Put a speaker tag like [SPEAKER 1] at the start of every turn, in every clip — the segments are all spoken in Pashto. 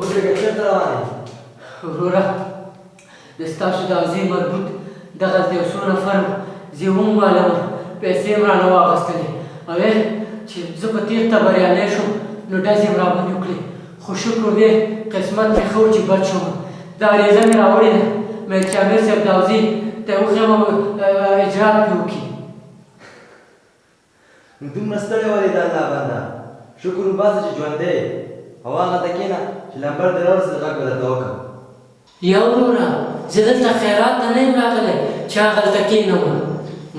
[SPEAKER 1] ودرېږه چېرته روان یې؟
[SPEAKER 2] وروره د ستاسو د اوزې مربوط دغلته یو څو نفر زه یې وموالمه پیسې مې رانه واخیستلې او ویل چې زه په تېښته بریالی شم نو ډزې مې راباندې وکړې خو شکر دی قسمت مې ښه و چې بچ شوم دا عریضه مې راوړې ده مې چې امیر صاحب د اوزې ته یې وښیم اجرات پرې وکړي
[SPEAKER 1] نو دومره ستړی ولې د الله بنده شکر وباسه چې ژوندی یې او هغه ته کښېنه چې لمبر دې راورسېد غږ به درته وکړم
[SPEAKER 2] یا وروره زه دلته خیرات ته نه یم راغلی چې هغلته کښېنم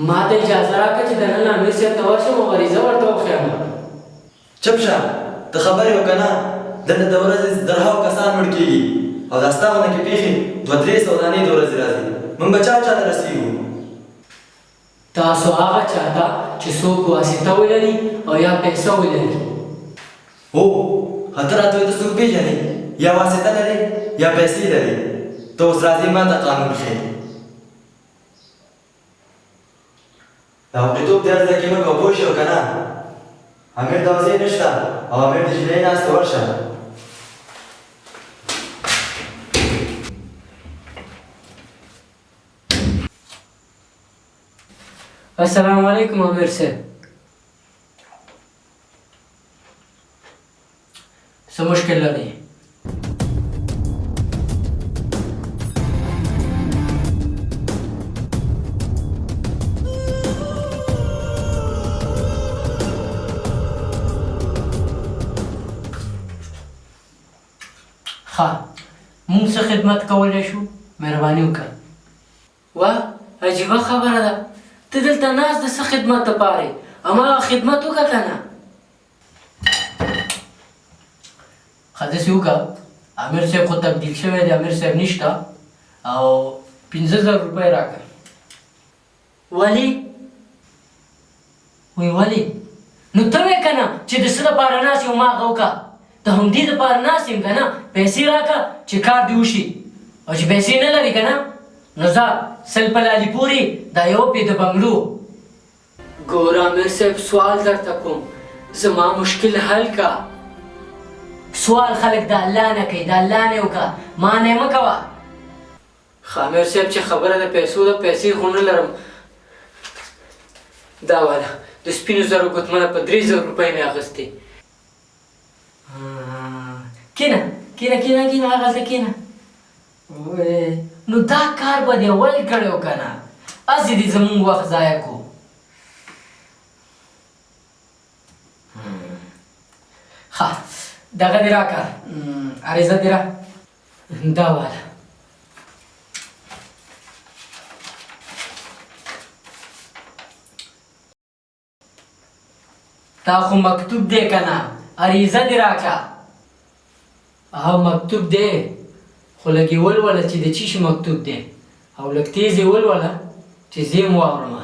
[SPEAKER 2] ما ته اجازه راکړه چې دننه امیر صاحب ته ورشم او غریزه ورته وښیم
[SPEAKER 1] چپ شه ته خبرې وکړه نه دلته د ورځې زرهاو کسان مړ کېږي او دا ستا غونډه کې پېښې 2-3 سودانۍ د ورځې راځي موږ به چا ته رسېږو
[SPEAKER 2] تاسو هغه چاته چې څوک واسطه ولري او یا پیسه ولري
[SPEAKER 1] هو ته راته وایې ته څوک پېژنې یا واسطه لرې یا پیسې لرې ته اوس راځې ما ته قانون ښیې د حقیتوب دې هر ځای کې موږ او پوه شې او که نه امیر د اوزې نشته او امیر د جنۍ ناسته ورشه
[SPEAKER 2] السلام علیکم امیر صاحب څه مشکل لرئ ښه موږ څه خدمت کولی شو مهرباني وکړه وه عجیبه خبره ده ته دلته ناست د څه خدمت دپاره یې هماغه خدمت وکړه که نه ښه داسې وکړه امیر صاحب خو تبدیل شوی دی امیر صاحب نشته او 50,000 روپۍ راکړه ولې وی ولې نو ته وایې که نه چې د څه دپاره ناست یې هماغه وکړه ته همدې دپاره ناست یم که نه پیسې راکړه چې کار دې وشي او چې پیسې نه لرې که نه نو ځه سل په لالي پورې دا یو پې د بنګلو ګوره امیر صاحب سوال درته کوم زما مشکل حل که سوال خلک د الله نه کوي د الله نه وکړه ما نه یې مه کوه ښه امیر صاحب چې خبره د پیسو ده پیسې خو نه لرم دا واله د سپینو زرو ګوتمنه په 3,000 روپۍ مې اخیستې کښېنه کښېنه کښېنه کښېنه هغلته کښېنه نو دا کار به دې ولې کړی و که نه هسې دې زموږ وخت ضایع کړو ښه دغه دې راکړه عریضه دې را دا واله دا خو مکتوب دی که نه عریضه دې راکړه او مکتوب دی خو لږ یې ولوله چې د چی شي مکتوب دی او لږ تیز یې ولوله چې زه یې م واورمه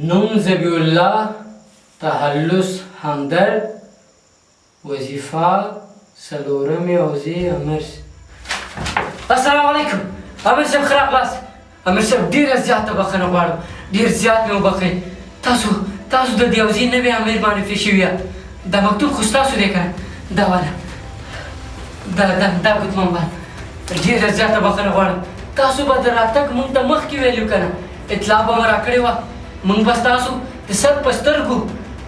[SPEAKER 2] نوم ذبیح الله تخلص همدرد وظیفه څلورمې اوزې امیر السلام علیکم امیر صاحب ښه راغلاست امیر صاحب ډېره زیاته بښنه غواړم ډېر زیات مې وبښئ تاسو د دې اوزې نوې امیر باندې پرې شوي دا مکتوب خو ستاسو دی که نه دا واله دا ګوتمن باندې ډېره زیاته بښنه غواړم تاسو به د راتګ موږ ته مخکې ویلي که نه اطلاع به مو راکړې وه موږ به ستاسو د سر په سترګو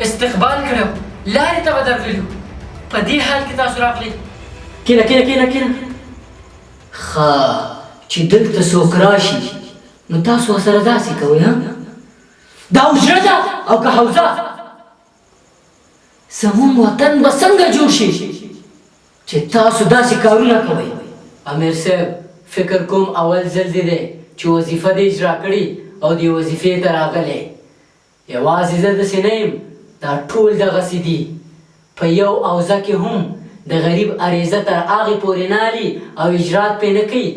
[SPEAKER 2] استقبال کړی و لارې ته به درغلي په دې حال کې تاسو راغلئ کښېنه کښېنه کښېنه کښېنه ښه چې دلته څوک راشي نو تاسو ورسره داسې کوئ دا حجره ده او که حوزه زموږ وطن به څنګه جوړ شي چې تاسو داسې کارونه کوئ امیر صاحب فکر کوم اول ځل دې دی چې وظیفه دې اجرا کړي او دې وظیفې ته راغلی یوازې زه داسې نه یم دا ټول دغسې دي په یو اوزه کې هم د غریب عریضه تر هغې پورې نه هلي او اجرات پرې نه کوي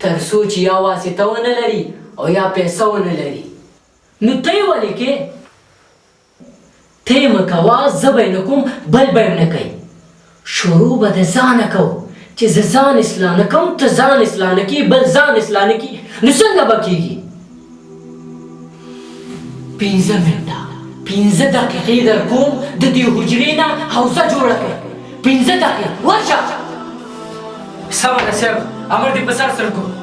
[SPEAKER 2] تر څو چې یا واسطه ونه لري او یا پیسه ونه لري نو ته یې ولې کې ته یې مه کوه زه به یې نه کوم بل به یې نه کوي شروع به د ځانه کوو چې زه ځان اصلاح نه کوم ته ځان اصلاح نه کړي بل ځان اصلاح نه کړي نو څنګه به کېږي 15 منټه 15 دقیقې در کوم د دې حجرې نه حوزه جوړه کړه 15 دقیقې ورشه سمه ده صاحب امر دې په سر سر کو